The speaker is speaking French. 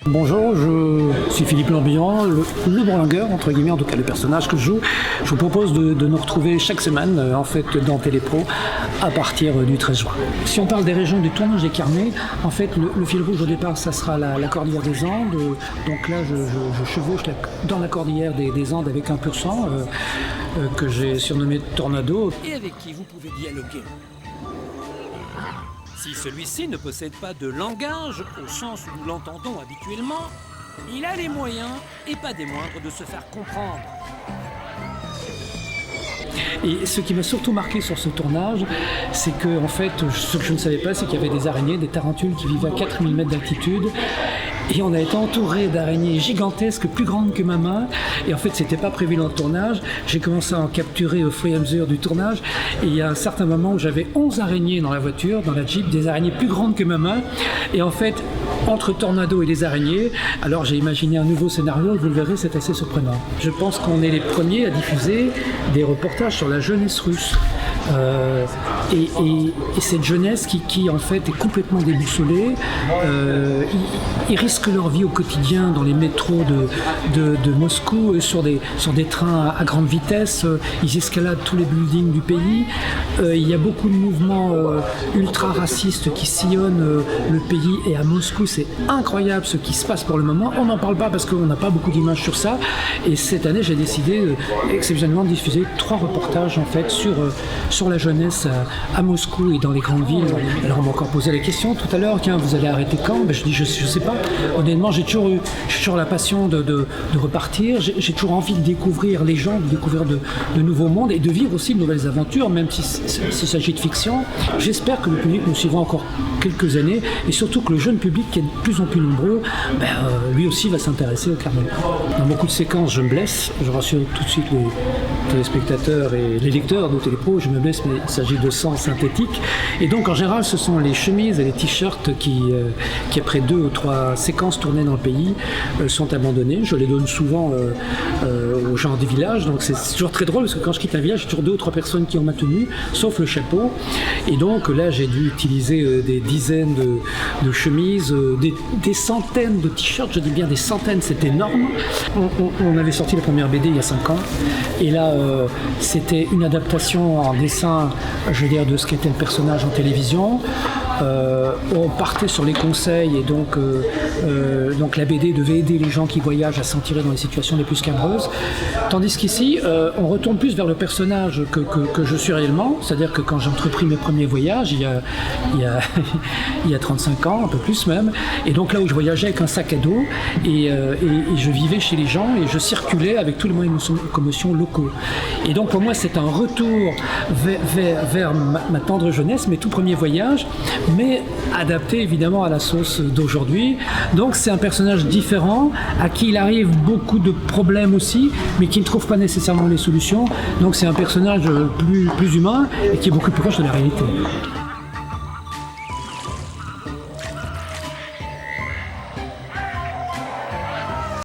Bonjour, je suis Philippe Lambillon, le bourlingueur, entre guillemets, en tout cas le personnage que je joue. Je vous propose de nous retrouver chaque semaine, en fait, dans Télépro, à partir du 13 juin. Si on parle des régions du tournage des carnets, en fait, le fil rouge au départ, ça sera la cordillère des Andes. Donc là, je chevauche dans la cordillère des Andes avec un pur sang que j'ai surnommé Tornado. Et avec qui vous pouvez dialoguer. Si celui-ci ne possède pas de langage, au sens où nous l'entendons habituellement, il a les moyens, et pas des moindres, de se faire comprendre. Et ce qui m'a surtout marqué sur ce tournage, c'est que, en fait, ce que je ne savais pas, c'est qu'il y avait des araignées, des tarentules qui vivaient à 4000 mètres d'altitude. Et on a été entouré d'araignées gigantesques, plus grandes que ma main. Et en fait, c'était pas prévu dans le tournage. J'ai commencé à en capturer au fur et à mesure du tournage. Et il y a un certain moment où j'avais 11 araignées dans la voiture, dans la Jeep, des araignées plus grandes que ma main. Et en fait, entre Tornado et les araignées, alors j'ai imaginé un nouveau scénario, et vous le verrez, c'est assez surprenant. Je pense qu'on est les premiers à diffuser des reportages sur la jeunesse russe. Et cette jeunesse qui en fait est complètement déboussolée, ils risquent leur vie au quotidien dans les métros de Moscou, sur des trains à grande vitesse, ils escaladent tous les buildings du pays. Il y a beaucoup de mouvements ultra racistes qui sillonnent le pays, et à Moscou c'est incroyable ce qui se passe pour le moment. On n'en parle pas parce qu'on n'a pas beaucoup d'images sur ça, et cette année j'ai décidé exceptionnellement de diffuser 3 reportages en fait sur la jeunesse à Moscou et dans les grandes villes. Alors on m'a encore posé la question tout à l'heure, tiens, vous allez arrêter quand? Je dis je sais pas. Honnêtement, j'ai toujours la passion de repartir, j'ai toujours envie de découvrir les gens, de découvrir de nouveaux mondes et de vivre aussi de nouvelles aventures, même s'il s'agit de fiction. J'espère que le public nous suivra encore quelques années, et surtout que le jeune public, qui est de plus en plus nombreux, lui aussi va s'intéresser au carnet. Dans beaucoup de séquences, je me blesse, je rassure tout de suite les téléspectateurs et les lecteurs de Télépro, je me blesse, mais il s'agit de sang synthétique. Et donc en général, ce sont les chemises et les t-shirts qui après 2 ou 3 séquences tournées dans le pays, sont abandonnés. Je les donne souvent aux gens des villages, donc c'est toujours très drôle parce que quand je quitte un village, j'ai toujours 2 ou 3 personnes qui ont ma tenue, sauf le chapeau. Et donc là, j'ai dû utiliser des dizaines de chemises, des centaines de t-shirts, je dis bien des centaines, c'est énorme. On avait sorti la première BD il y a 5 ans, et là, c'était une adaptation en dessin, je veux dire, de ce qu'était le personnage en télévision. On partait sur les conseils, et donc la BD devait aider les gens qui voyagent à s'en tirer dans les situations les plus scabreuses. Tandis qu'ici, on retourne plus vers le personnage que je suis réellement, c'est-à-dire que quand j'ai entrepris mes premiers voyages, il y a 35 ans, un peu plus même, et donc là où je voyageais avec un sac à dos, et je vivais chez les gens, et je circulais avec tous les moyens de locomotion locaux. Et donc pour moi, c'est un retour vers ma tendre jeunesse, mes tout premiers voyages, mais adapté évidemment à la sauce d'aujourd'hui. Donc c'est un personnage différent, à qui il arrive beaucoup de problèmes aussi, mais qui ne trouve pas nécessairement les solutions. Donc c'est un personnage plus humain et qui est beaucoup plus proche de la réalité.